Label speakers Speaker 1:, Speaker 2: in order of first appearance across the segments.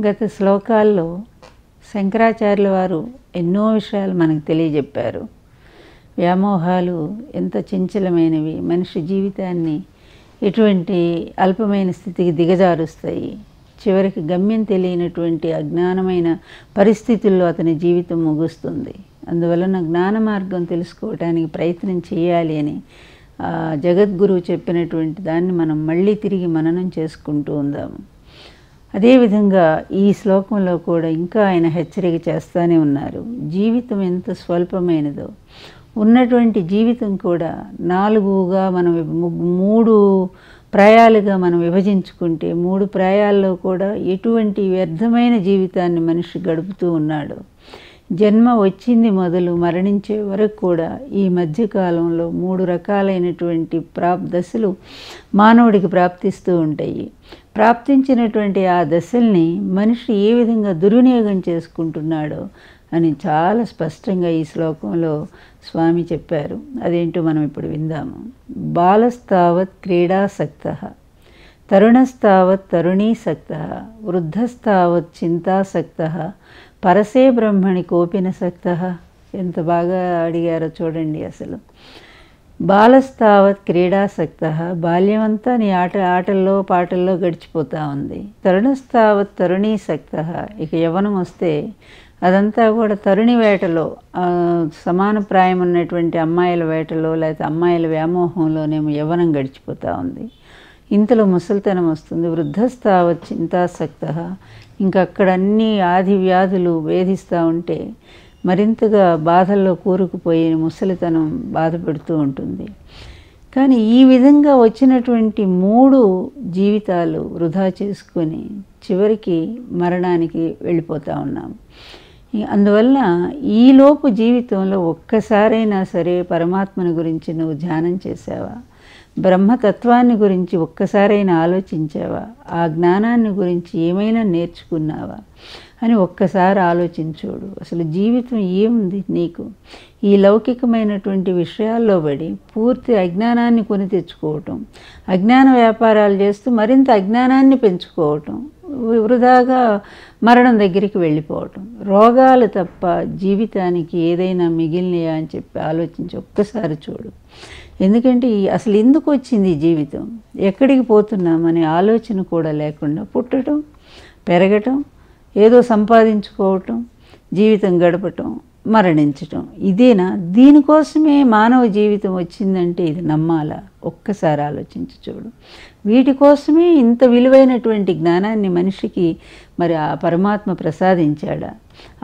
Speaker 1: గత శ్లోకాల్లో శంకరాచార్యుల వారు ఎన్నో విషయాలు మనకు తెలియజెప్పారు. వ్యామోహాలు ఎంత చంచలమైనవి, మనిషి జీవితాన్ని ఎటువంటి అల్పమైన స్థితికి దిగజారుస్తాయి. చివరికి గమ్యం తెలియనటువంటి అజ్ఞానమైన పరిస్థితుల్లో అతని జీవితం ముగుస్తుంది. అందువలన జ్ఞాన మార్గం తెలుసుకోవటానికి ప్రయత్నం చేయాలి అని జగద్గురువు చెప్పినటువంటి దాన్ని మనం మళ్ళీ తిరిగి మననం చేసుకుంటూ ఉందాము. అదేవిధంగా ఈ శ్లోకంలో కూడా ఇంకా ఆయన హెచ్చరిక చేస్తూనే ఉన్నారు. జీవితం ఎంత స్వల్పమైనదో, ఉన్నటువంటి జీవితం కూడా నాలుగుగా మనం మూడు ప్రాయాలుగా మనం విభజించుకుంటే, మూడు ప్రాయాల్లో కూడా ఎటువంటి వ్యర్థమైన జీవితాన్ని మనిషి గడుపుతూ ఉన్నాడు. జన్మ వచ్చింది మొదలు మరణించే వరకు కూడా ఈ మధ్యకాలంలో మూడు రకాలైనటువంటి దశలు మానవుడికి ప్రాప్తిస్తూ ఉంటాయి. ప్రాప్తించినటువంటి ఆ దశల్ని మనిషి ఏ విధంగా దుర్వినియోగం చేసుకుంటున్నాడో అని చాలా స్పష్టంగా ఈ శ్లోకంలో స్వామి చెప్పారు. అదేంటో మనం ఇప్పుడు విందాము. బాలస్తావత్ క్రీడాసక్తః, తరుణస్తావత్ తరుణీసక్తః, వృద్ధస్తావత్ చింతాసక్తః, పరసే బ్రహ్మణి కోపినసక్తః. ఎంత బాగా అడిగారో చూడండి. అసలు బాలస్తావత్ క్రీడాసక్తః, బాల్యమంతా నీ ఆటల్లో పాటల్లో గడిచిపోతూ ఉంది. తరుణస్తావత్ తరుణీసక్తః, ఇక యవ్వనం వస్తే అదంతా కూడా తరుణి వేటలో, సమాన ప్రాయం ఉన్నటువంటి అమ్మాయిల వేటలో లేకపోతే అమ్మాయిల వ్యామోహంలోనేమో యవ్వనం గడిచిపోతూ ఉంది. ఇంతలో ముసలితనం వస్తుంది. వృద్ధస్తావత్ చింతాసక్తః, ఇంకక్కడ అన్ని ఆది వ్యాధులు వేధిస్తూ ఉంటే మరింతగా బాధల్లో కూరుకుపోయి ముసలితనం బాధ పెడుతూ ఉంటుంది. కానీ ఈ విధంగా వచ్చినటువంటి మూడు జీవితాలు వృధా చేసుకొని చివరికి మరణానికి వెళ్ళిపోతూ ఉన్నాం. అందువల్ల ఈలోపు జీవితంలో ఒక్కసారైనా సరే పరమాత్మని గురించి నువ్వు ధ్యానం చేసావా? బ్రహ్మతత్వాన్ని గురించి ఒక్కసారైనా ఆలోచించావా? ఆ జ్ఞానాన్ని గురించి ఏమైనా నేర్చుకున్నావా అని ఒక్కసారి ఆలోచించోడు. అసలు జీవితం ఏముంది నీకు? ఈ లౌకికమైనటువంటి విషయాల్లో పడి పూర్తి అజ్ఞానాన్ని కొని తెచ్చుకోవటం, అజ్ఞాన వ్యాపారాలు చేస్తూ మరింత అజ్ఞానాన్ని పెంచుకోవటం, వృధాగా మరణం దగ్గరికి వెళ్ళిపోవటం. రోగాలు తప్ప జీవితానికి ఏదైనా మిగిలినయా అని చెప్పి ఆలోచించి ఒక్కసారి చూడు. ఎందుకంటే అసలు ఎందుకు వచ్చింది ఈ జీవితం, ఎక్కడికి పోతున్నామనే ఆలోచన కూడా లేకుండా పుట్టడం, పెరగటం, ఏదో సంపాదించుకోవటం, జీవితం గడపటం, మరణించటం, ఇదేనా? దీనికోసమే మానవ జీవితం వచ్చిందంటే ఇది నమ్మాలా? ఒక్కసారి ఆలోచించి చూడు. వీటి కోసమే ఇంత విలువైనటువంటి జ్ఞానాన్ని మనిషికి మరి ఆ పరమాత్మ ప్రసాదించాడా?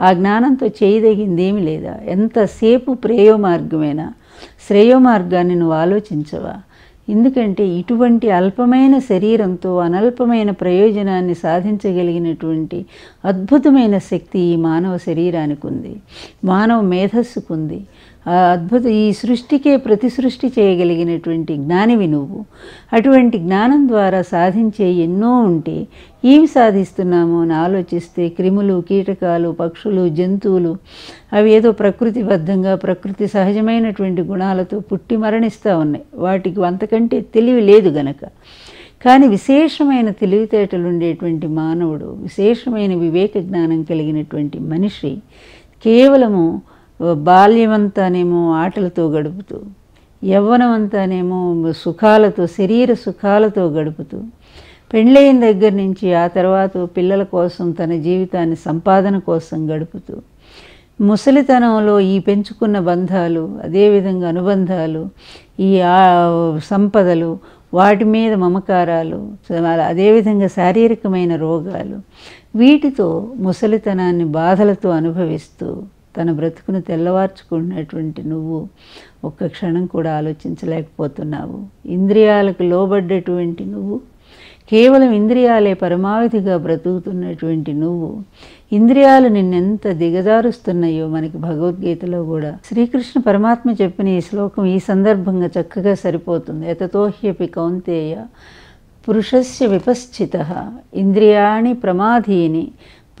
Speaker 1: ఆ జ్ఞానంతో చేయదగిందేమి లేదా? ఎంతసేపు ప్రేయోమార్గమేనా? శ్రేయోమార్గాన్ని నువ్వు ఆలోచించవా? ఎందుకంటే ఇటువంటి అల్పమైన శరీరంతో అనల్పమైన ప్రయోజనాన్ని సాధించగలిగినటువంటి అద్భుతమైన శక్తి ఈ మానవ శరీరానికి ఉంది, మానవ మేధస్సుకు ఉంది. ఆ ఈ సృష్టికే ప్రతి సృష్టి చేయగలిగినటువంటి జ్ఞానివి నువ్వు. అటువంటి జ్ఞానం ద్వారా సాధించే ఎన్నో ఉంటే ఏవి సాధిస్తున్నామో అని ఆలోచిస్తే క్రిములు, కీటకాలు, పక్షులు, జంతువులు అవి ఏదో ప్రకృతిబద్ధంగా ప్రకృతి సహజమైనటువంటి గుణాలతో పుట్టి మరణిస్తూ ఉన్నాయి. వాటికి అంతకంటే తెలివి లేదు గనక. కానీ విశేషమైన తెలివితేటలు ఉండేటువంటి మానవుడు, విశేషమైన వివేక జ్ఞానం కలిగినటువంటి మనిషి కేవలము బాల్యమంతానేమో ఆటలతో గడుపుతూ, యవ్వనమంతానేమో సుఖాలతో, శరీర సుఖాలతో గడుపుతూ, పెళ్ళైన దగ్గర నుంచి ఆ తర్వాత పిల్లల కోసం తన జీవితాన్ని సంపాదన కోసం గడుపుతూ, ముసలితనంలో ఈ పెంచుకున్న బంధాలు, అదేవిధంగా అనుబంధాలు, ఈ సంపదలు, వాటి మీద మమకారాలు, అదేవిధంగా శారీరకమైన రోగాలు, వీటితో ముసలితనాన్ని బాధలతో అనుభవిస్తూ తన బ్రతుకును తెల్లవార్చుకున్నటువంటి నువ్వు ఒక్క క్షణం కూడా ఆలోచించలేకపోతున్నావు. ఇంద్రియాలకు లోబడ్డటువంటి నువ్వు, కేవలం ఇంద్రియాలే పరమావధిగా బ్రతుకుతున్నటువంటి నువ్వు, ఇంద్రియాలు నిన్నెంత దిగజారుస్తున్నాయో మనకి భగవద్గీతలో కూడా శ్రీకృష్ణ పరమాత్మ చెప్పిన ఈ శ్లోకం ఈ సందర్భంగా చక్కగా సరిపోతుంది. యతతోహ్యపి కౌంతేయ పురుషస్య విపశ్చితః ఇంద్రియాణి ప్రమాధీని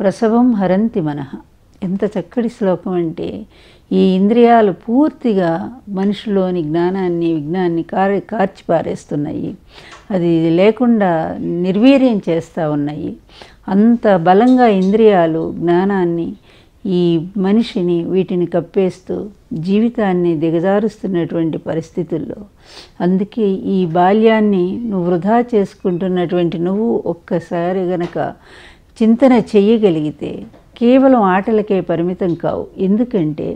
Speaker 1: ప్రసవం హరంతి మనః. ఎంత చక్కటి శ్లోకం అంటే, ఈ ఇంద్రియాలు పూర్తిగా మనిషిలోని జ్ఞానాన్ని, విజ్ఞాన్ని కార్చిపారేస్తున్నాయి. అది లేకుండా నిర్వీర్యం చేస్తూ ఉన్నాయి. అంత బలంగా ఇంద్రియాలు జ్ఞానాన్ని, ఈ మనిషిని వీటిని కప్పేస్తూ జీవితాన్ని దిగజారుస్తున్నటువంటి పరిస్థితుల్లో, అందుకే ఈ బాల్యాన్ని నువ్వు వృధా చేసుకుంటున్నటువంటి నువ్వు ఒక్కసారి గనక చింతన చెయ్యగలిగితే కేవలం ఆటలకే పరిమితం కావు. ఎందుకంటే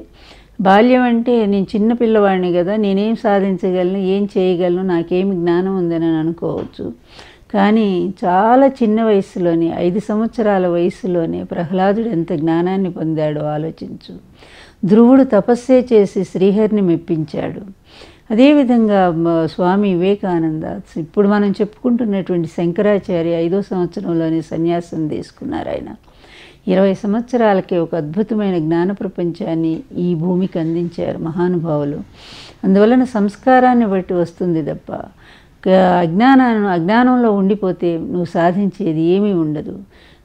Speaker 1: బాల్యం అంటే నేను చిన్నపిల్లవాడిని కదా, నేనేం సాధించగలను, ఏం చేయగలను, నాకేమి జ్ఞానం ఉందని అనుకోవచ్చు. కానీ చాలా చిన్న వయసులోనే, 5 సంవత్సరాల వయసులోనే ప్రహ్లాదుడు ఎంత జ్ఞానాన్ని పొందాడో ఆలోచించు. ధ్రువుడు తపస్సే చేసి శ్రీహరిని మెప్పించాడు. అదేవిధంగా స్వామి వివేకానంద, ఇప్పుడు మనం చెప్పుకుంటున్నటువంటి శంకరాచార్య 5వ సంవత్సరంలోనే సన్యాసం తీసుకున్నారు. ఆయన 20 సంవత్సరాలకే ఒక అద్భుతమైన జ్ఞాన ప్రపంచాన్ని ఈ భూమికి అందించారు మహానుభావులు. అందువలన సంస్కారాన్ని బట్టి వస్తుంది తప్ప అజ్ఞానంలో ఉండిపోతే నువ్వు సాధించేది ఏమీ ఉండదు.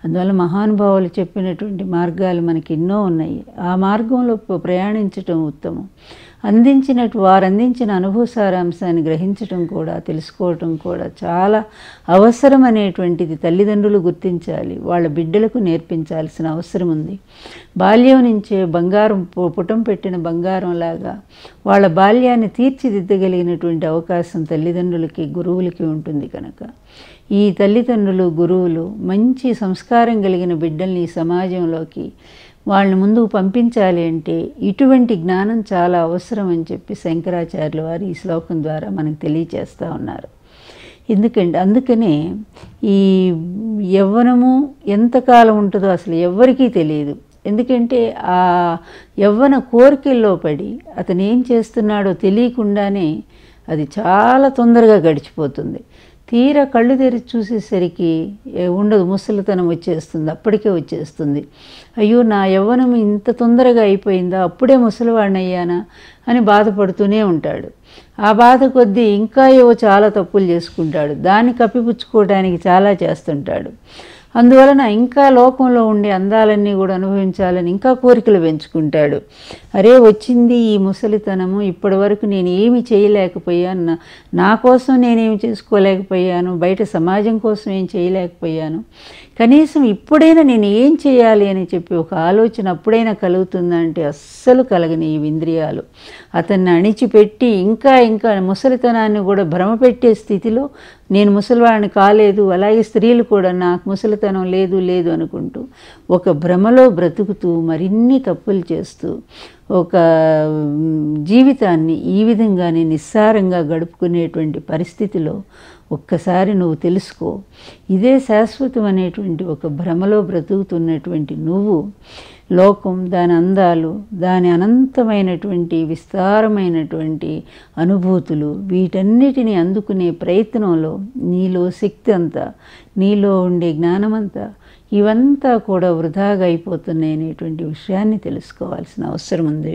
Speaker 1: అందువల్ల మహానుభావులు చెప్పినటువంటి మార్గాలు మనకి ఎన్నో ఉన్నాయి. ఆ మార్గంలో ప్రయాణించటం ఉత్తమం. వారు అందించిన అనుభవ సారాంశాన్ని గ్రహించటం కూడా, తెలుసుకోవటం కూడా చాలా అవసరం అనేటువంటిది తల్లిదండ్రులు గుర్తించాలి, వాళ్ళ బిడ్డలకు నేర్పించాల్సిన అవసరం ఉంది. బాల్యం నుంచే బంగారం, పుటం పెట్టిన బంగారం లాగా వాళ్ళ బాల్యాన్ని తీర్చిదిద్దగలిగినటువంటి అవకాశం తల్లిదండ్రులకి, గురువులకి ఉంటుంది. కనుక ఈ తల్లిదండ్రులు, గురువులు మంచి సంస్కారం కలిగిన బిడ్డల్ని సమాజంలోకి వాళ్ళని ముందుకు పంపించాలి అంటే ఇటువంటి జ్ఞానం చాలా అవసరం అని చెప్పి శంకరాచార్యుల వారు ఈ శ్లోకం ద్వారా మనకు తెలియచేస్తూ ఉన్నారు. అందుకనే ఈ యవ్వనము ఎంతకాలం ఉంటుందో అసలు ఎవ్వరికీ తెలియదు. ఎందుకంటే ఆ యవ్వన కోరికల్లో పడి అతను ఏం చేస్తున్నాడో తెలియకుండానే అది చాలా తొందరగా గడిచిపోతుంది. తీరా కళ్ళు తెరిచి చూసేసరికి ఉండదు, ముసలితనం వచ్చేస్తుంది, అప్పటికే వచ్చేస్తుంది. అయ్యో నా యవ్వనం ఇంత తొందరగా అయిపోయిందా, అప్పుడే ముసలివాడిని అయ్యానా అని బాధపడుతూనే ఉంటాడు. ఆ బాధ కొద్దీ ఇంకా ఏవో చాలా తప్పులు చేసుకుంటాడు, దాన్ని కప్పిపుచ్చుకోవడానికి చాలా చేస్తుంటాడు. అందువలన ఇంకా లోకంలో ఉండే అందాలన్నీ కూడా అనుభవించాలని ఇంకా కోరికలు పెంచుకుంటాడు. అరే వచ్చింది ఈ ముసలితనము, ఇప్పటి వరకు నేను ఏమి చేయలేకపోయాను, నా కోసం నేనేమి చేసుకోలేకపోయాను, బయట సమాజం కోసం ఏం చేయలేకపోయాను, కనీసం ఇప్పుడైనా నేను ఏం చేయాలి అని చెప్పి ఒక ఆలోచన అప్పుడైనా కలుగుతుందంటే అస్సలు కలగని ఈ ఇంద్రియాలు అతన్ని అణిచిపెట్టి ఇంకా ముసలితనాన్ని కూడా భ్రమపెట్టే స్థితిలో నేను ముసలివాడిని కాలేదు, అలాగే స్త్రీలు కూడా నాకు ముసలితనం లేదు అనుకుంటూ ఒక భ్రమలో బ్రతుకుతూ మరిన్ని తప్పులు చేస్తూ ఒక జీవితాన్ని ఈ విధంగానే నిస్సారంగా గడుపుకునేటువంటి పరిస్థితిలో ఒక్కసారి నువ్వు తెలుసుకో. ఇదే శాశ్వతం అనేటువంటి ఒక భ్రమలో బ్రతుకుతున్నటువంటి నువ్వు లోకం, దాని అందాలు, దాని అనంతమైనటువంటి విస్తారమైనటువంటి అనుభూతులు, వీటన్నిటిని అందుకునే ప్రయత్నంలో నీలో శక్తి అంతా, నీలో ఉండే జ్ఞానమంతా, ఇవంతా కూడా వృధాగా అయిపోతున్నాయి అనేటువంటి విషయాన్ని తెలుసుకోవాల్సిన అవసరం ఉంది.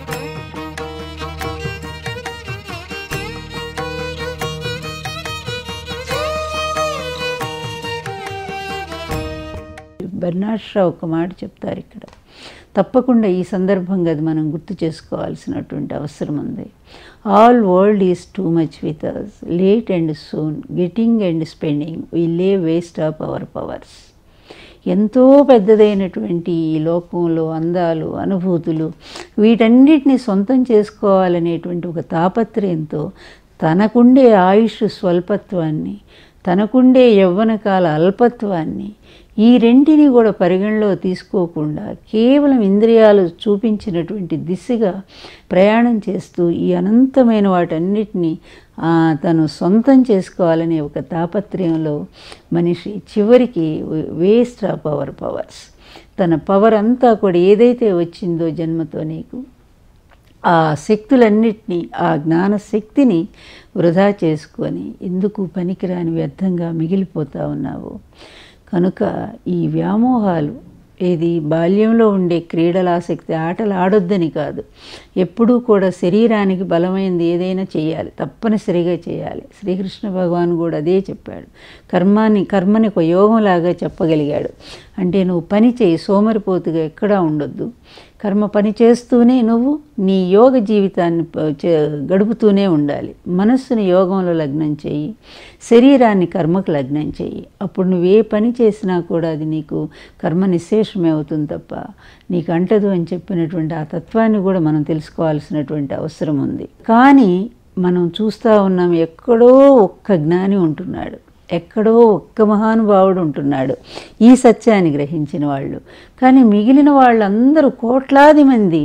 Speaker 1: బెర్నార్డ్ షా ఒక మాట చెప్తారు ఇక్కడ, తప్పకుండా ఈ సందర్భంగా అది మనం గుర్తు చేసుకోవాల్సినటువంటి అవసరం ఉంది. All world is too much with us, late and soon, getting and spending, we lay waste of our powers. ఎంతో పెద్దదైనటువంటి ఈ లోకంలో అందాలు, అనుభూతులు, వీటన్నిటిని సొంతం చేసుకోవాలనేటువంటి ఒక తాపత్రయంతో తనకుండే ఆయుష్ స్వల్పత్వాన్ని, తనకుండే యవ్వనకాల అల్పత్వాన్ని, ఈ రెంటిని కూడా పరిగణలో తీసుకోకుండా కేవలం ఇంద్రియాలు చూపించినటువంటి దిశగా ప్రయాణం చేస్తూ ఈ అనంతమైన వాటన్నిటినీ తను సొంతం చేసుకోవాలనే ఒక తాపత్రయంలో మనిషి చివరికి వేస్ట్ ఆఫ్ అవర్ పవర్స్, తన పవర్ అంతా కూడా ఏదైతే వచ్చిందో జన్మతో నీకు ఆ శక్తులన్నిటినీ, ఆ జ్ఞాన శక్తిని వృధా చేసుకొని ఎందుకు పనికిరాని వ్యర్థంగా మిగిలిపోతూ ఉన్నావు. కనుక ఈ వ్యామోహాలు, ఏది బాల్యంలో ఉండే క్రీడల ఆసక్తి, ఆటలు ఆడొద్దని కాదు, ఎప్పుడూ కూడా శరీరానికి బలమైనది ఏదైనా చేయాలి, తప్పనిసరిగా చేయాలి. శ్రీకృష్ణ భగవాన్ కూడా అదే చెప్పాడు. కర్మని ఒక యోగంలాగా చెప్పగలిగాడు. అంటే నువ్వు పని చేయి, సోమరిపోతుగా ఎక్కడా ఉండొద్దు. కర్మ పని చేస్తూనే నువ్వు నీ యోగ జీవితాన్ని గడుపుతూనే ఉండాలి. మనస్సుని యోగంలో లగ్నం చేయి, శరీరాన్ని కర్మకు లగ్నం చేయి. అప్పుడు నువ్వు ఏ పని చేసినా కూడా అది నీకు కర్మ నిశ్శేషమే అవుతుంది తప్ప నీకు అంటదు అని చెప్పినటువంటి ఆ తత్వాన్ని కూడా మనం తెలుసుకోవాల్సినటువంటి అవసరం ఉంది. కానీ మనం చూస్తూ ఉన్నాం, ఎక్కడో ఒక్క జ్ఞాని ఉంటున్నాడు, ఎక్కడో ఒక్క మహానుభావుడు ఉంటున్నాడు ఈ సత్యాన్ని గ్రహించిన వాళ్ళు. కానీ మిగిలిన వాళ్ళందరూ కోట్లాది మంది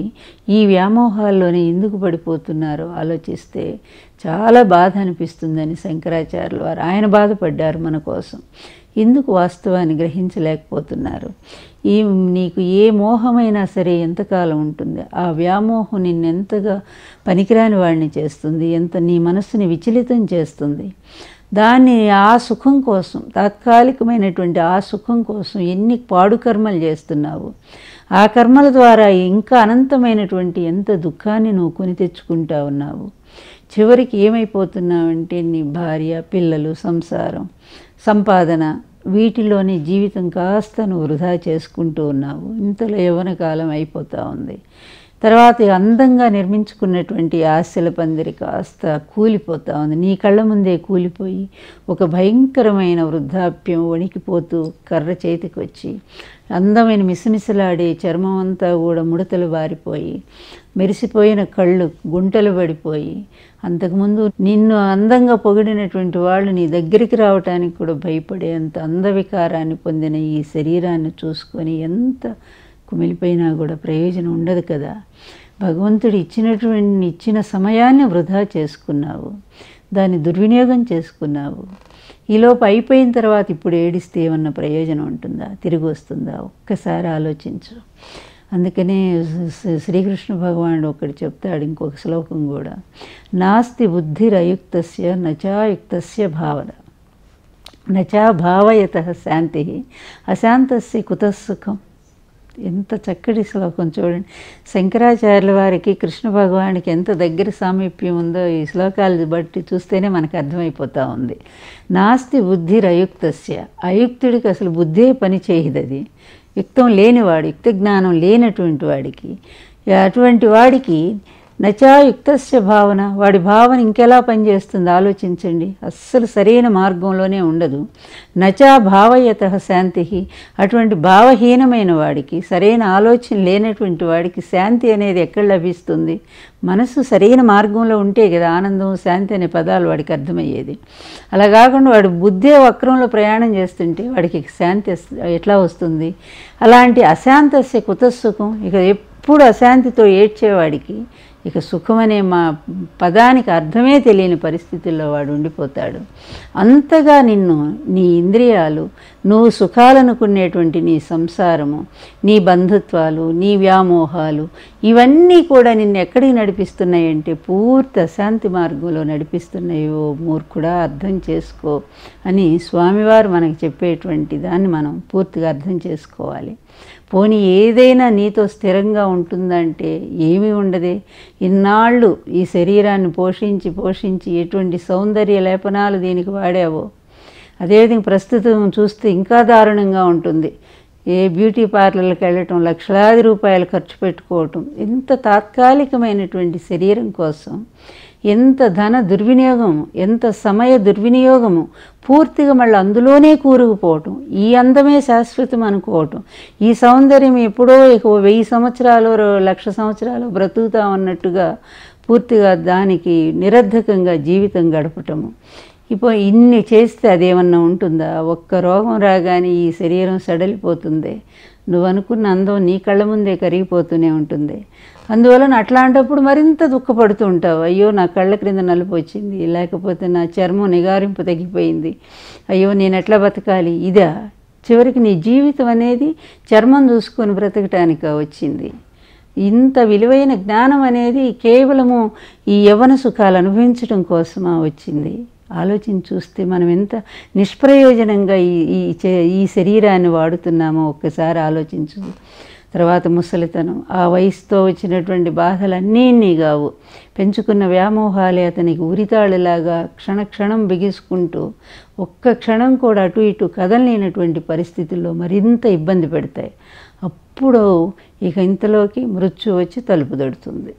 Speaker 1: ఈ వ్యామోహాల్లోనే ఎందుకు పడిపోతున్నారో ఆలోచిస్తే చాలా బాధ అనిపిస్తుందని శంకరాచార్యుల వారు ఆయన బాధపడ్డారు మన కోసం. ఎందుకు వాస్తవాన్ని గ్రహించలేకపోతున్నారు? నీకు ఏ మోహమైనా సరే ఎంతకాలం ఉంటుంది? ఆ వ్యామోహం నిన్నెంతగా పనికిరాని వాడిని చేస్తుంది, ఎంత నీ మనస్సుని విచలితం చేస్తుంది. దాన్ని ఆ సుఖం కోసం, తాత్కాలికమైనటువంటి ఆ సుఖం కోసం ఎన్ని పాడు కర్మలు చేస్తున్నావు. ఆ కర్మల ద్వారా ఇంకా అనంతమైనటువంటి ఎంత దుఃఖాన్ని నువ్వు కొని తెచ్చుకుంటా ఉన్నావు. చివరికి ఏమైపోతున్నావంటే నీ భార్య, పిల్లలు, సంసారం, సంపాదన, వీటిలోని జీవితం కాస్త నువ్వు వృధా చేసుకుంటూ ఉన్నావు. ఇంతలో యవ్వన కాలం అయిపోతూ ఉంది. తర్వాత అందంగా నిర్మించుకున్నటువంటి ఆశల పందిరి కాస్త కూలిపోతూ ఉంది. నీ కళ్ళ ముందే కూలిపోయి ఒక భయంకరమైన వృద్ధాప్యం వణికిపోతూ కర్ర చేతికి వచ్చి అందమైన మిసమిసలాడే చర్మం అంతా కూడా ముడతలు బారిపోయి మెరిసిపోయిన కళ్ళు గుంటలు పడిపోయి అంతకుముందు నిన్ను అందంగా పొగిడినటువంటి వాళ్ళు నీ దగ్గరికి రావటానికి కూడా భయపడేంత అందవికారాన్ని పొందిన ఈ శరీరాన్ని చూసుకొని ఎంత కుమిలిపోయినా కూడా ప్రయోజనం ఉండదు కదా. భగవంతుడు ఇచ్చిన సమయాన్ని వృధా చేసుకున్నావు, దాన్ని దుర్వినియోగం చేసుకున్నావు. ఈలోపు అయిపోయిన తర్వాత ఇప్పుడు ఏడిస్తే ఏమన్నా ప్రయోజనం ఉంటుందా, తిరిగి వస్తుందా? ఒక్కసారి ఆలోచించు. అందుకనే శ్రీకృష్ణ భగవానుడు ఒకటి చెప్తాడు, ఇంకొక శ్లోకం కూడా, నాస్తి బుద్ధిరయుక్తస్య నచాయుక్తస్య భావన నచా భావయత శాంతి అశాంతస్య కుతసుఖం. ఎంత చక్కటి శ్లోకం చూడండి. శంకరాచార్యుల వారికి కృష్ణ భగవానికి ఎంత దగ్గర సామీప్యం ఉందో ఈ శ్లోకాలు బట్టి చూస్తేనే మనకు అర్థమైపోతూ ఉంది. నాస్తి బుద్ధిరయుక్తస్య, అయుక్తుడికి అసలు బుద్ధే పని చేయదు. అది యుక్తం లేనివాడు, యుక్త జ్ఞానం లేనటువంటి వాడికి, అటువంటి వాడికి నచాయుక్తస్య భావన, వాడి భావన ఇంకెలా పనిచేస్తుంది ఆలోచించండి. అస్సలు సరైన మార్గంలోనే ఉండదు. నచా భావయత శాంతి, అటువంటి భావహీనమైన వాడికి, సరైన ఆలోచన లేనటువంటి వాడికి శాంతి అనేది ఎక్కడ లభిస్తుంది? మనసు సరైన మార్గంలో ఉంటే కదా ఆనందం, శాంతి అనే పదాలు వాడికి అర్థమయ్యేది. అలా కాకుండా వాడు బుద్ధే వక్రంలో ప్రయాణం చేస్తుంటే వాడికి శాంతి ఎట్లా వస్తుంది? అలాంటి అశాంతస్య కుతసుఖం, ఇక ఎప్పుడు అశాంతితో ఏడ్చేవాడికి ఇక సుఖమనే మా పదానికి అర్థమే తెలియని పరిస్థితుల్లో వాడు ఉండిపోతాడు. అంతగా నిన్ను, నీ ఇంద్రియాలు, నువ్వు సుఖాలనుకునేటువంటి నీ సంసారము, నీ బంధుత్వాలు, నీ వ్యామోహాలు, ఇవన్నీ కూడా నిన్ను ఎక్కడికి నడిపిస్తున్నాయంటే పూర్తి అశాంతి మార్గంలో నడిపిస్తున్నాయో మూర్ఖుడా, అర్థం చేసుకో అని స్వామివారు మనకి చెప్పేటువంటి దాన్ని మనం పూర్తిగా అర్థం చేసుకోవాలి. పోనీ ఏదైనా నీతో స్థిరంగా ఉంటుందంటే ఏమీ ఉండదే. ఇన్నాళ్ళు ఈ శరీరాన్ని పోషించి ఎటువంటి సౌందర్య లేపనాలు దీనికి వాడావో, అదేవిధంగా ప్రస్తుతం చూస్తే ఇంకా దారుణంగా ఉంటుంది. ఏ బ్యూటీ పార్లర్లకు వెళ్ళటం, లక్షలాది రూపాయలు ఖర్చు పెట్టుకోవటం, ఎంత తాత్కాలికమైనటువంటి శరీరం కోసం ఎంత ధన దుర్వినియోగము, ఎంత సమయ దుర్వినియోగము, పూర్తిగా మళ్ళీ అందులోనే కూరుకుపోవటం, ఈ అందమే శాశ్వతం అనుకోవటం, ఈ సౌందర్యం ఎప్పుడో 1000 సంవత్సరాలు 1,00,000 సంవత్సరాలు బ్రతుకుతామన్నట్టుగా పూర్తిగా దానికి నిరర్ధకంగా జీవితం గడపటము. ఇప్పుడు ఇన్ని చేస్తే అదేమన్నా ఉంటుందా? ఒక్క రోగం రాగానే ఈ శరీరం సడలిపోతుంది. నువ్వు అనుకున్న అందం నీ కళ్ళ ముందే కరిగిపోతూనే ఉంటుంది. అందువలన అట్లాంటప్పుడు మరింత దుఃఖపడుతూ ఉంటావు. అయ్యో నా కళ్ళ క్రింద నలుపు వచ్చింది, లేకపోతే నా చర్మం నిగారింపు తగ్గిపోయింది, అయ్యో నేను ఎట్లా బతకాలి. ఇదా చివరికి నీ జీవితం అనేది చర్మం చూసుకొని బ్రతకటానికి వచ్చింది. ఇంత విలువైన జ్ఞానం అనేది కేవలము ఈ యవ్వన సుఖాలు అనుభవించడం కోసమా వచ్చింది? ఆలోచించి చూస్తే మనం ఎంత నిష్ప్రయోజనంగా ఈ శరీరాన్ని వాడుతున్నామో ఒక్కసారి ఆలోచించు. తర్వాత ముసలితనం, ఆ వయసుతో వచ్చినటువంటి బాధలన్నీ కావు, పెంచుకున్న వ్యామోహాలే అతనికి ఉరితాళ్ళలాగా క్షణక్షణం బిగుసుకుంటూ ఒక్క క్షణం కూడా అటు ఇటు కదలలేనటువంటి పరిస్థితుల్లో మరింత ఇబ్బంది పెడతాయి. అప్పుడు ఇక ఇంతలోకి మృత్యు వచ్చి తలుపు తడుతుంది.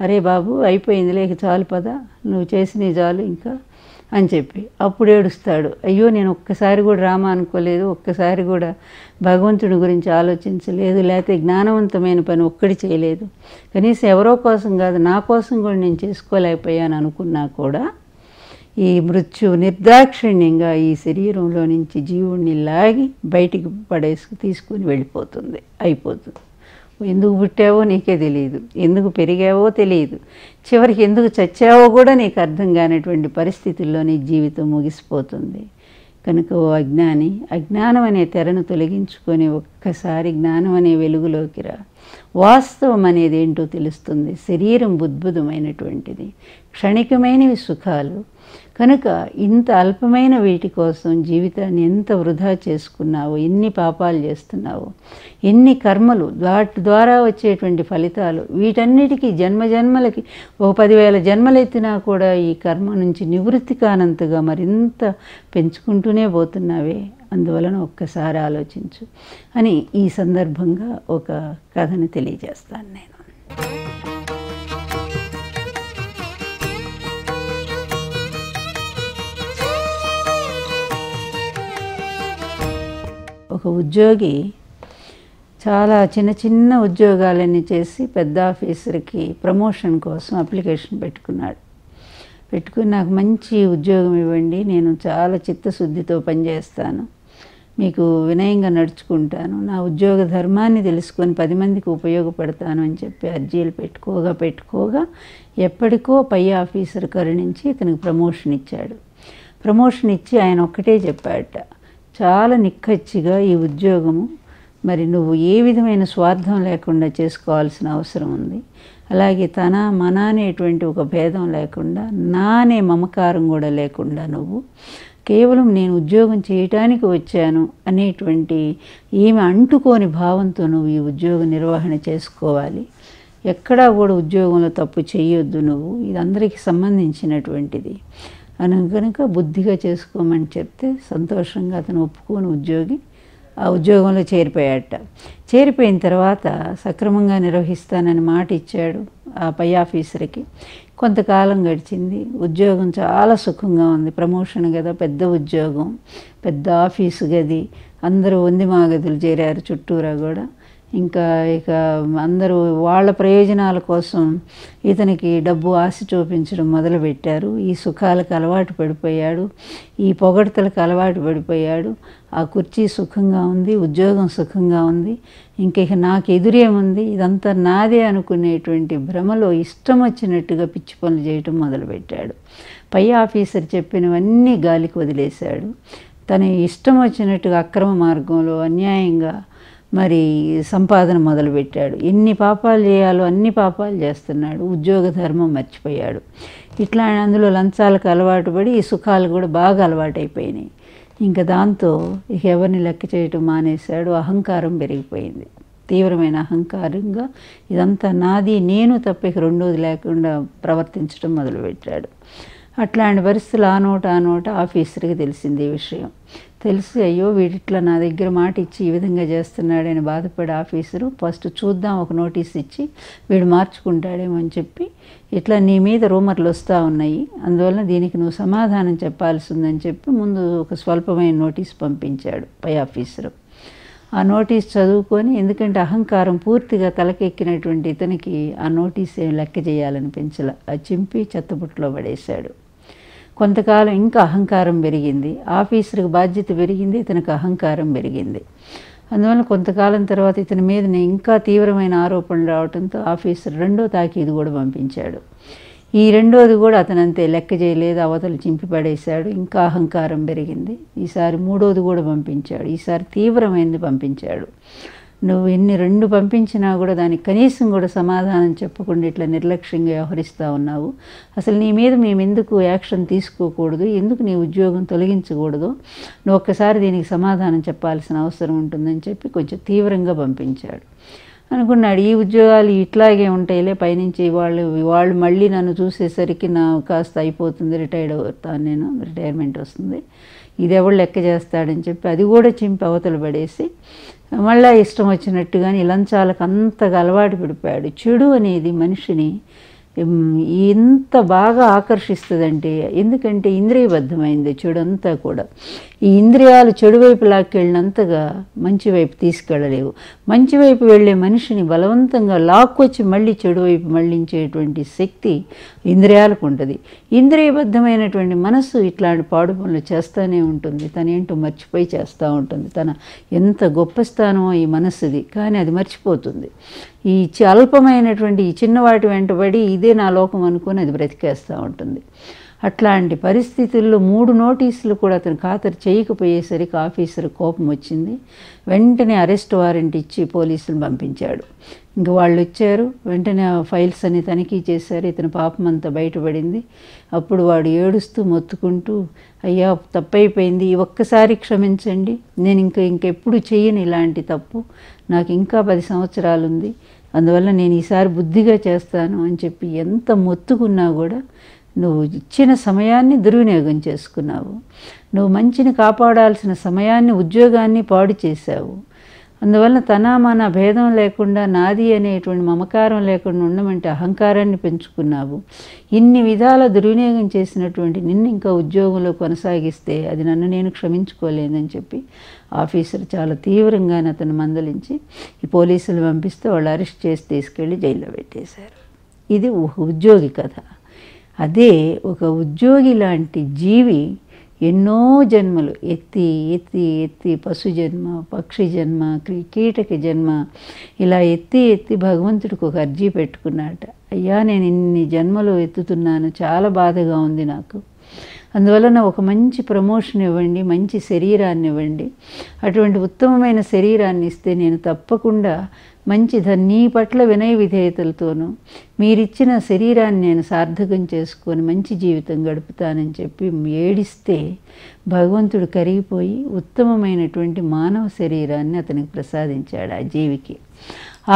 Speaker 1: అరే బాబు అయిపోయిందిలే, ఇక చాలు పద, నువ్వు చేసినవి చాలు ఇంకా అని చెప్పి అప్పుడు ఏడుస్తాడు. అయ్యో నేను ఒక్కసారి కూడా రామ అనుకోలేదు, ఒక్కసారి కూడా భగవంతుడి గురించి ఆలోచించలేదు, లేకపోతే జ్ఞానవంతమైన పని ఒక్కటి చేయలేదు, కనీసం ఎవరో కోసం కాదు నా కోసం కూడా నేను చేసుకోలేకపోయాను అనుకున్నా కూడా ఈ మృత్యు నిర్దాక్షిణ్యంగా ఈ శరీరంలో నుంచి జీవుణ్ణి లాగి బయటికి తీసుకుని వెళ్ళిపోతుంది, అయిపోతుంది. ఎందుకు పుట్టావో నీకే తెలియదు, ఎందుకు పెరిగావో తెలియదు, చివరికి ఎందుకు చచ్చావో కూడా నీకు అర్థం కానటువంటి పరిస్థితుల్లో నీ జీవితం ముగిసిపోతుంది. కనుక ఓ అజ్ఞాని, అజ్ఞానం అనే తెరను తొలగించుకొని ఒక్కసారి జ్ఞానం అనే వెలుగులోకి రా. వాస్తవం అనేది ఏంటో తెలుస్తుంది. శరీరం బుద్భుతమైనటువంటిది, క్షణికమైనవి సుఖాలు. కనుక ఇంత అల్పమైన వీటి కోసం జీవితాన్ని ఎంత వృధా చేసుకున్నావో, ఎన్ని పాపాలు చేస్తున్నావో, ఎన్ని కర్మలు, వాటి ద్వారా వచ్చేటువంటి ఫలితాలు, వీటన్నిటికీ జన్మజన్మలకి ఒక 10,000 జన్మలెత్తినా కూడా ఈ కర్మ నుంచి నివృత్తి కానంతగా మరింత పెంచుకుంటూనే పోతున్నావే. అందువలన ఒక్కసారి ఆలోచించు అని ఈ సందర్భంగా ఒక కథను తెలియజేస్తాను నేను. ఒక ఉద్యోగి చాలా చిన్న చిన్న ఉద్యోగాలన్నీ చేసి పెద్ద ఆఫీసర్కి ప్రమోషన్ కోసం అప్లికేషన్ పెట్టుకున్నాడు. పెట్టుకుని నాకు మంచి ఉద్యోగం ఇవ్వండి, నేను చాలా చిత్తశుద్ధితో పనిచేస్తాను, మీకు వినయంగా నడుచుకుంటాను, నా ఉద్యోగ ధర్మాన్ని తెలుసుకొని 10 మందికి ఉపయోగపడతాను అని చెప్పి అర్జీలు పెట్టుకోగా ఎప్పటికో పై ఆఫీసర్ కరుణించి ఇతనికి ప్రమోషన్ ఇచ్చాడు. ప్రమోషన్ ఇచ్చి ఆయన ఒక్కటే చెప్పాడట, చాలా నిక్కచ్చిగా ఈ ఉద్యోగము మరి నువ్వు ఏ విధమైన స్వార్థం లేకుండా చేసుకోవాల్సిన అవసరం ఉంది. అలాగే తన మన అనేటువంటి ఒక భేదం లేకుండా, నా అనే మమకారం కూడా లేకుండా, నువ్వు కేవలం నేను ఉద్యోగం చేయటానికి వచ్చాను అనేటువంటి ఏమి అంటుకోని భావంతో నువ్వు ఈ ఉద్యోగ నిర్వహణ చేసుకోవాలి. ఎక్కడా కూడా ఉద్యోగంలో తప్పు చేయొద్దు నువ్వు, ఇది అందరికీ సంబంధించినటువంటిది అని కనుక బుద్ధిగా చేసుకోమని చెప్తే సంతోషంగా అతను ఒప్పుకోని ఉద్యోగి ఆ ఉద్యోగంలో చేరిపోయాడట. చేరిపోయిన తర్వాత సక్రమంగా నిర్వహిస్తానని మాట ఇచ్చాడు ఆ పై ఆఫీసర్కి. కొంతకాలం గడిచింది, ఉద్యోగం చాలా సుఖంగా ఉంది, ప్రమోషన్ కదా, పెద్ద ఉద్యోగం, పెద్ద ఆఫీసు గది, అందరూ వందిమా గదులు చేరారు చుట్టూరా కూడా. ఇక అందరూ వాళ్ళ ప్రయోజనాల కోసం ఇతనికి డబ్బు ఆశ చూపించడం మొదలుపెట్టారు. ఈ సుఖాలకు అలవాటు పడిపోయాడు, ఈ పొగడ్తలకు అలవాటు పడిపోయాడు. ఆ కుర్చీ సుఖంగా ఉంది, ఉద్యోగం సుఖంగా ఉంది, ఇక నాకు ఎదురేముంది, ఇదంతా నాదే అనుకునేటువంటి భ్రమలో ఇష్టం వచ్చినట్టుగా పిచ్చి పనులు చేయటం మొదలుపెట్టాడు. పై ఆఫీసర్ చెప్పినవన్నీ గాలికి వదిలేశాడు. తన ఇష్టం వచ్చినట్టుగా అక్రమ మార్గంలో అన్యాయంగా మరి సంపాదన మొదలుపెట్టాడు. ఎన్ని పాపాలు చేయాలో అన్ని పాపాలు చేస్తున్నాడు. ఉద్యోగ ధర్మం మర్చిపోయాడు. ఇట్లా అందులో లంచాలకు అలవాటు పడి ఈ సుఖాలు కూడా బాగా అలవాటైపోయినాయి. ఇంకా దాంతో ఎవరిని లెక్క చేయటం మానేశాడు. అహంకారం పెరిగిపోయింది, తీవ్రమైన అహంకారంగా ఇదంతా నాది, నేను తప్ప ఇక రెండోది లేకుండా ప్రవర్తించడం మొదలుపెట్టాడు. అట్లాంటి పరిస్థితులు ఆ నోట ఆఫీసర్కి తెలిసింది ఈ విషయం. తెలిసి అయ్యో వీడిట్లా నా దగ్గర మాట ఇచ్చి ఈ విధంగా చేస్తున్నాడని బాధపడే ఆఫీసరు ఫస్ట్ చూద్దాం, ఒక నోటీస్ ఇచ్చి వీడు మార్చుకుంటాడేమో అని చెప్పి, ఇట్లా నీ మీద రూమర్లు వస్తూ ఉన్నాయి, అందువల్ల దీనికి నువ్వు సమాధానం చెప్పాల్సి ఉందని చెప్పి ముందు ఒక స్వల్పమైన నోటీస్ పంపించాడు పై ఆఫీసరు. ఆ నోటీస్ చదువుకొని, ఎందుకంటే అహంకారం పూర్తిగా తలకెక్కినటువంటి ఇతనికి ఆ నోటీస్ ఏం లెక్క చేయాలనిపించలే, అది చింపి చెత్తబుట్టలో పడేశాడు. కొంతకాలం ఇంకా అహంకారం పెరిగింది, ఆఫీసర్కి బాధ్యత పెరిగింది, ఇతనికి అహంకారం పెరిగింది. అందువల్ల కొంతకాలం తర్వాత ఇతని మీద ఇంకా తీవ్రమైన ఆరోపణలు రావడంతో ఆఫీసర్ రెండో తాకీదు కూడా పంపించాడు. ఈ రెండోది కూడా అతనంతే లెక్క చేయలేదు, అవతలు చింపి పడేశాడు. ఇంకా అహంకారం పెరిగింది. ఈసారి మూడోది కూడా పంపించాడు. ఈసారి తీవ్రమైనది పంపించాడు. నువ్వు ఎన్ని 2 పంపించినా కూడా దానికి కనీసం కూడా సమాధానం చెప్పకుండా ఇట్లా నిర్లక్ష్యంగా వ్యవహరిస్తూ ఉన్నావు, అసలు నీ మీద మేము ఎందుకు యాక్షన్ తీసుకోకూడదు, ఎందుకు నీ ఉద్యోగం తొలగించకూడదు, నువ్వు ఒక్కసారి దీనికి సమాధానం చెప్పాల్సిన అవసరం ఉంటుందని చెప్పి కొంచెం తీవ్రంగా పంపించాడు. అనుకున్నాడు ఈ ఉద్యోగాలు ఇట్లాగే ఉంటాయిలే, పైనుంచి వాళ్ళు మళ్ళీ నన్ను చూసేసరికి నా కాస్త అయిపోతుంది, రిటైర్డ్ అవుతాను, నేను రిటైర్మెంట్ వస్తుంది, ఇది ఎవడు లెక్క చేస్తాడని చెప్పి అది కూడా చింపి అవతల పడేసి మళ్ళీ ఇష్టం వచ్చినట్టుగాని లంచాలకు అంతగా అలవాటు పడిపోయాడు. చెడు అనేది మనిషిని ఎంత బాగా ఆకర్షిస్తుందంటే, ఎందుకంటే ఇంద్రియబద్ధమైంది చెడు అంతా కూడా. ఈ ఇంద్రియాలు చెడు వైపు లాక్కెళ్ళినంతగా మంచి వైపు తీసుకెళ్ళలేవు. మంచి వైపు వెళ్ళే మనిషిని బలవంతంగా లాక్కొచ్చి మళ్ళీ చెడు వైపు మళ్ళించేటువంటి శక్తి ఇంద్రియాలకు ఉంటుంది. ఇంద్రియబద్ధమైనటువంటి మనసు ఇట్లాంటి పాడు పనులు చేస్తూనే ఉంటుంది. తనేంటో మర్చిపోయి చేస్తూ ఉంటుంది. తన ఎంత గొప్ప స్థానమో ఈ మనస్సుది, కానీ అది మర్చిపోతుంది. ఈ అల్పమైనటువంటి ఈ చిన్నవాటి వెంటబడి ఇదే నా లోకం అనుకుని అది బ్రతికేస్తూ ఉంటుంది. అట్లాంటి పరిస్థితుల్లో 3 నోటీసులు కూడా అతను ఖాతరు చేయకపోయేసరికి ఆఫీసర్ కోపం వచ్చింది. వెంటనే అరెస్ట్ వారెంట్ ఇచ్చి పోలీసులు పంపించాడు. ఇంక వాళ్ళు వచ్చారు, వెంటనే ఆ ఫైల్స్ అన్ని తనిఖీ చేశారు. ఇతని పాపం అంతా బయటపడింది. అప్పుడు వాడు ఏడుస్తూ మొత్తుకుంటూ, అయ్యా తప్పైపోయింది, ఈ ఒక్కసారి క్షమించండి, నేను ఇంకెప్పుడు చెయ్యను ఇలాంటి తప్పు, నాకు ఇంకా 10 సంవత్సరాలు ఉంది, అందువల్ల నేను ఈసారి బుద్ధిగా చేస్తాను అని చెప్పి ఎంత మొత్తుకున్నా కూడా నువ్వు ఇచ్చిన సమయాన్ని దుర్వినియోగం చేసుకున్నావు. నువ్వు మంచిని కాపాడాల్సిన సమయాన్ని, ఉద్యోగాన్ని పాడు చేశావు. అందువల్ల తన భేదం లేకుండా నాది అనేటువంటి మమకారం లేకుండా ఉండమంటే అహంకారాన్ని పెంచుకున్నావు. ఇన్ని విధాల దుర్వినియోగం చేసినటువంటి నిన్ను ఇంకా ఉద్యోగంలో కొనసాగిస్తే అది నన్ను నేను క్షమించుకోలేదని చెప్పి ఆఫీసర్ చాలా తీవ్రంగానే అతను మందలించి ఈ పోలీసులు పంపిస్తే వాళ్ళు అరెస్ట్ చేసి తీసుకెళ్ళి జైల్లో పెట్టేశారు. ఇది ఒక ఉద్యోగి కథ. అదే ఒక ఉద్యోగి లాంటి జీవి ఎన్నో జన్మలు ఎత్తి ఎత్తి ఎత్తి పశు జన్మ, పక్షి జన్మ, కీటక జన్మ ఇలా ఎత్తి ఎత్తి భగవంతుడికి ఒక అర్జీ పెట్టుకున్నాట. అయ్యా నేను ఇన్ని జన్మలు ఎత్తుతున్నాను, చాలా బాధగా ఉంది నాకు, అందువలన ఒక మంచి ప్రమోషన్ ఇవ్వండి, మంచి శరీరాన్ని ఇవ్వండి, అటువంటి ఉత్తమమైన శరీరాన్ని ఇస్తే నేను తప్పకుండా మంచి నీ పట్ల వినయ విధేయతలతోనూ మీరిచ్చిన శరీరాన్ని నేను సార్థకం చేసుకొని మంచి జీవితం గడుపుతానని చెప్పి ఏడిస్తే భగవంతుడు కరిగిపోయి ఉత్తమమైనటువంటి మానవ శరీరాన్ని అతనికి ప్రసాదించాడు ఆ జీవికి.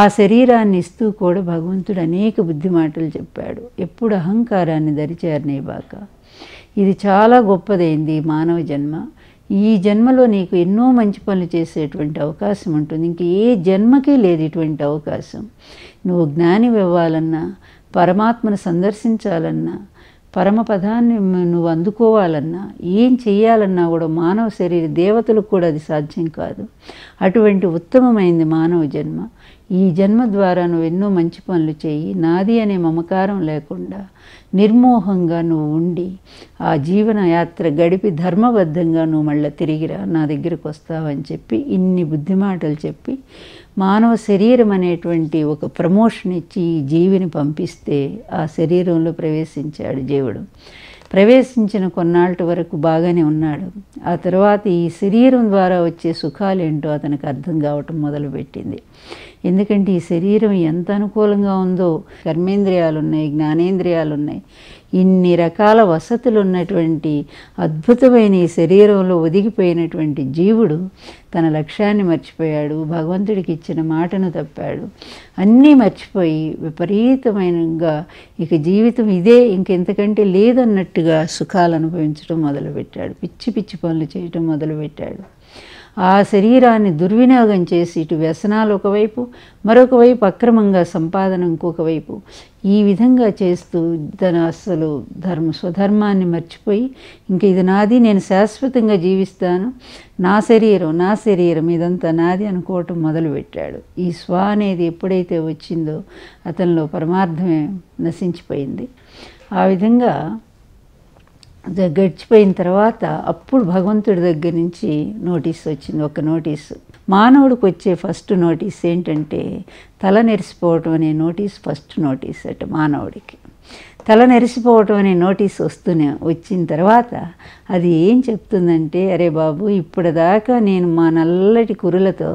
Speaker 1: ఆ శరీరాన్ని ఇస్తూ కూడా భగవంతుడు అనేక బుద్ధి మాటలు చెప్పాడు. ఎప్పుడు అహంకారాన్ని దరిచేరనివ్వక. ఇది చాలా గొప్పదైంది మానవ జన్మ. ఈ జన్మలో నీకు ఎన్నో మంచి పనులు చేసేటువంటి అవకాశం ఉంటుంది. ఇంక ఏ జన్మకి లేదు ఇటువంటి అవకాశం. నువ్వు జ్ఞాని అవ్వాలన్నా, పరమాత్మను సందర్శించాలన్నా, పరమపదాన్ని నువ్వు అందుకోవాలన్నా, ఏం చెయ్యాలన్నా కూడా మానవ శరీర దేవతలకు కూడా అది సాధ్యం కాదు. అటువంటి ఉత్తమమైంది మానవ జన్మ. ఈ జన్మ ద్వారా నువ్వు ఎన్నో మంచి పనులు చేయి, నాది అనే మమకారం లేకుండా నిర్మోహంగా నువ్వు ఉండి ఆ జీవన యాత్ర గడిపి ధర్మబద్ధంగా నువ్వు మళ్ళీ తిరిగిరా, నా దగ్గరకు వస్తావని చెప్పి ఇన్ని బుద్ధిమాటలు చెప్పి మానవ శరీరం అనేటువంటి ఒక ప్రమోషన్ ఇచ్చి ఈ జీవిని పంపిస్తే ఆ శరీరంలో ప్రవేశించాడు జీవుడు. ప్రవేశించిన కొన్నాళ్ళ వరకు బాగానే ఉన్నాడు. ఆ తర్వాత ఈ శరీరం ద్వారా వచ్చే సుఖాలేంటో అతనికి అర్థం కావటం మొదలుపెట్టింది. ఎందుకంటే ఈ శరీరం ఎంత అనుకూలంగా ఉందో, కర్మేంద్రియాలు ఉన్నాయి, జ్ఞానేంద్రియాలు ఉన్నాయి, ఇన్ని రకాల వసతులు ఉన్నటువంటి అద్భుతమైన ఈ శరీరంలో ఒదిగిపోయినటువంటి జీవుడు తన లక్ష్యాన్ని మర్చిపోయాడు, భగవంతుడికి ఇచ్చిన మాటను తప్పాడు, అన్నీ మర్చిపోయి విపరీతమైనగా ఇక జీవితం ఇదే, ఇంకెంతకంటే లేదన్నట్టుగా సుఖాలు అనుభవించడం మొదలుపెట్టాడు. పిచ్చి పిచ్చి పనులు చేయటం మొదలుపెట్టాడు. ఆ శరీరాన్ని దుర్వినియోగం చేసి ఇటు వ్యసనాలు ఒకవైపు, మరొక వైపు అక్రమంగా సంపాదన ఇంకొక వైపు, ఈ విధంగా చేస్తూ తన అసలు స్వధర్మాన్ని మర్చిపోయి ఇంక ఇది నాది, నేను శాశ్వతంగా జీవిస్తాను, నా శరీరం ఇదంతా నాది అనుకోవటం మొదలుపెట్టాడు. ఈ స్వ అనేది ఎప్పుడైతే వచ్చిందో అతనిలో పరమార్థమే నశించిపోయింది. ఆ విధంగా గడిచిపోయిన తర్వాత అప్పుడు భగవంతుడి దగ్గర నుంచి నోటీస్ వచ్చింది. ఒక నోటీసు మానవుడికి వచ్చే ఫస్ట్ నోటీస్ ఏంటంటే తల నెరిసిపోవటం అనే నోటీస్ ఫస్ట్ నోటీస్ అట మానవుడికి. తల నెరిసిపోవటం అనే నోటీస్ వచ్చిన తర్వాత అది ఏం చెప్తుందంటే, అరే బాబు ఇప్పటిదాకా నేను మా నల్లటి కురులతో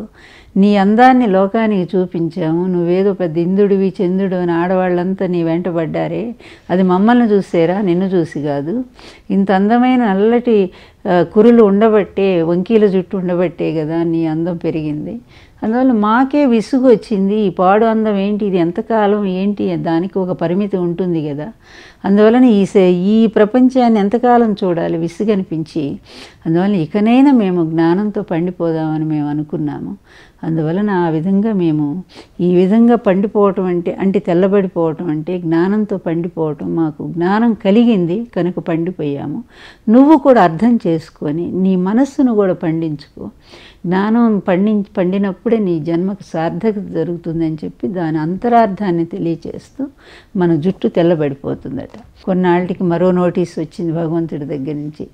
Speaker 1: నీ అందాన్ని లోకానికి చూపించాము, నువ్వేదో పెద్ద ఇంద్రుడివి చంద్రుడు అని ఆడవాళ్ళంతా నీ వెంటబడ్డారే, అది మమ్మల్ని చూసేరా, నిన్ను చూసి కాదు. ఇంత అందమైన నల్లటి కురులు ఉండబట్టే, వంకీల జుట్టు ఉండబట్టే కదా నీ అందం పెరిగింది. అందువల్ల మాకే విసుగు వచ్చింది, ఈ పాడు అందం ఏంటి, ఇది ఎంతకాలం ఏంటి, దానికి ఒక పరిమితి ఉంటుంది కదా, అందువలన ఈ ప్రపంచాన్ని ఎంతకాలం చూడాలి విసుగు అనిపించి, అందువల్ల ఇకనైనా మేము జ్ఞానంతో పండిపోదామని మేము అనుకున్నాము. అందువలన ఆ విధంగా మేము ఈ విధంగా పండిపోవటం అంటే తెల్లబడిపోవటం అంటే జ్ఞానంతో పండిపోవటం. మాకు జ్ఞానం కలిగింది కనుక పండిపోయాము. నువ్వు కూడా అర్థం చేసుకొని నీ మనస్సును కూడా పండించుకో. జ్ఞానం పండినప్పుడే నీ జన్మకు సార్థకత జరుగుతుందని చెప్పి దాని అంతరార్థాన్ని తెలియచేస్తూ మన జుట్టు తెల్లబడిపోతుందట. కొన్నాళ్ళకి మరో నోటీస్ వచ్చింది భగవంతుడి దగ్గర నుంచి.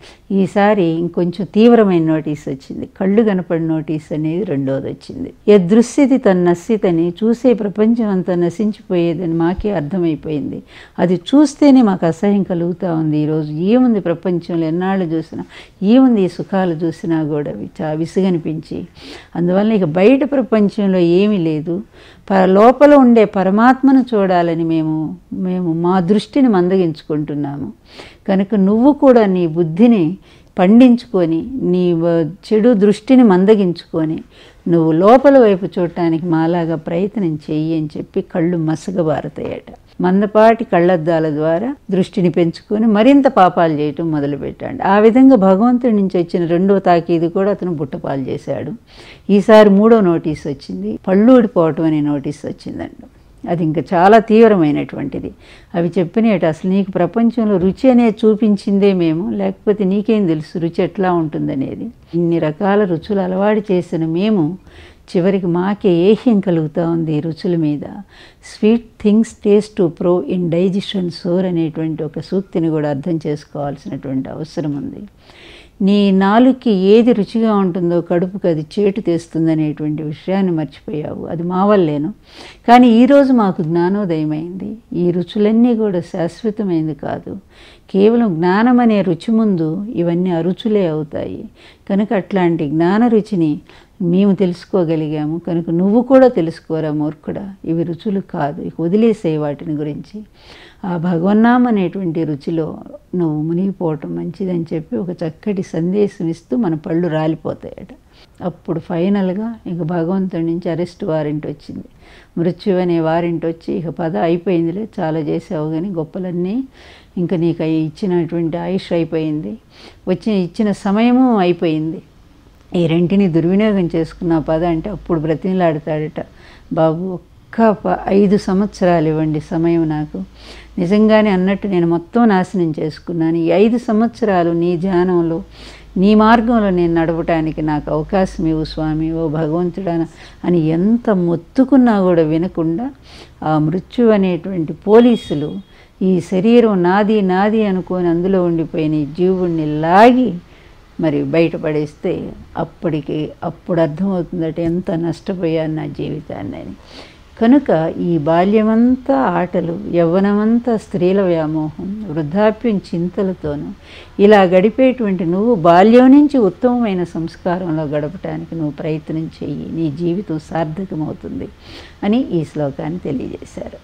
Speaker 1: ఈసారి ఇంకొంచెం తీవ్రమైన నోటీస్ వచ్చింది. కళ్ళు కనపడి నోటీస్ అనేది రెండోది వచ్చింది. యదృశ్యతి తన్నస్సితని, చూసే ప్రపంచం అంతా నశించిపోయేదని మాకే అర్థమైపోయింది. అది చూస్తేనే మాకు అసహ్యం కలుగుతూ ఉంది. ఈరోజు ఏముంది ప్రపంచంలో, ఎన్నాళ్ళు చూసినా ఏముంది, ఈ సుఖాలు చూసినా కూడా విసుగనిపించి, అందువల్ల ఇక బయట ప్రపంచంలో ఏమీ లేదు, లోపల ఉండే పరమాత్మను చూడాలని మేము మా దృష్టిని మందగించుకుంటున్నాము. కనుక నువ్వు కూడా నీ బుద్ధిని పండించుకొని నీ చెడు దృష్టిని మందగించుకొని నువ్వు లోపల వైపు చూడటానికి మాలాగా ప్రయత్నం చెయ్యి అని చెప్పి కళ్ళు మసగబారతాయట. మందపాటి కళ్ళద్దాల ద్వారా దృష్టిని పెంచుకొని మరింత పాపాలు చేయటం మొదలుపెట్టాడు. ఆ విధంగా భగవంతుడి నుంచి వచ్చిన రెండో తాకీదు కూడా అతను బుట్టపాలు చేశాడు. ఈసారి మూడో నోటీస్ వచ్చింది, పళ్ళు ఊడిపోవటం అనే నోటీస్ వచ్చిందండి. అది ఇంకా చాలా తీవ్రమైనటువంటిది. అవి చెప్పినట్టు అసలు నీకు ప్రపంచంలో రుచి అనేది చూపించిందే మేము, లేకపోతే నీకేం తెలుసు రుచి ఎట్లా ఉంటుందనేది. ఇన్ని రకాల రుచులు అలవాటు చేసిన మేము చివరికి మాకే ఏహ్యం కలుగుతూ ఉంది ఈ రుచుల మీద. Sweet things taste to pro in digestion sour అనేటువంటి ఒక సూక్తిని కూడా అర్థం చేసుకోవాల్సినటువంటి అవసరం ఉంది. నీ నాలుగుకి ఏది రుచిగా ఉంటుందో కడుపుకి అది చేటు తెస్తుందనేటువంటి విషయాన్ని మర్చిపోయావు. అది మా వల్లేను. కానీ ఈరోజు మాకు జ్ఞానోదయమైంది. ఈ రుచులన్నీ కూడా శాశ్వతమైంది కాదు. కేవలం జ్ఞానం అనే రుచి ముందు ఇవన్నీ అరుచులే అవుతాయి. కనుక అట్లాంటి జ్ఞాన రుచిని మేము తెలుసుకోగలిగాము. కనుక నువ్వు కూడా తెలుసుకోరా మూర్ఖుడా, ఇవి రుచులు కాదు, ఇక వదిలేసే వాటిని గురించి. ఆ భగవన్నామం అనేటువంటి రుచిలో నువ్వు మునిగిపోవటం మంచిదని చెప్పి ఒక చక్కటి సందేశం ఇస్తూ మన పళ్ళు రాలిపోతాయట. అప్పుడు ఫైనల్గా ఇక భగవంతుడి నుంచి అరెస్ట్ వారెంట్ వచ్చింది. మృత్యు అనే వారెంట్ వచ్చి, ఇక పద అయిపోయిందిలే, చాలా చేసావు కానీ గొప్పలన్నీ ఇంకా నీకు ఇచ్చినటువంటి ఆయుష్ అయిపోయింది, ఇచ్చిన సమయము అయిపోయింది, ఈ రెంటిని దుర్వినియోగం చేసుకున్న పద అంటే అప్పుడు బ్రతిమలాడతాడట. బాబు ఒక్క 5 సంవత్సరాలు ఇవ్వండి సమయం నాకు, నిజంగానే అన్నట్టు నేను మొత్తం నాశనం చేసుకున్నాను, ఈ 5 సంవత్సరాలు నీ ధ్యానంలో నీ మార్గంలో నేను నడవటానికి నాకు అవకాశం ఇవ్వు స్వామి, ఓ భగవంతుడా అని ఎంత మొత్తుకున్నా కూడా వినకుండా ఆ మృత్యు అనేటువంటి పోలీసులు ఈ శరీరం నాది నాది అనుకొని అందులో ఉండిపోయిన ఈ జీవుణ్ణి లాగి మరి బయటపడేస్తే అప్పుడు అర్థమవుతుందట ఎంత నష్టపోయాను నా జీవితాన్ని అని. కనుక ఈ బాల్యమంతా ఆటలు, యవ్వనమంతా స్త్రీల వ్యామోహం, వృద్ధాప్యం చింతలతోనూ ఇలా గడిపేటువంటి నువ్వు బాల్యం నుంచి ఉత్తమమైన సంస్కారంలో గడపటానికి నువ్వు ప్రయత్నం చెయ్యి, నీ జీవితం సార్థకమవుతుంది అని ఈ శ్లోకాన్ని తెలియజేశారు.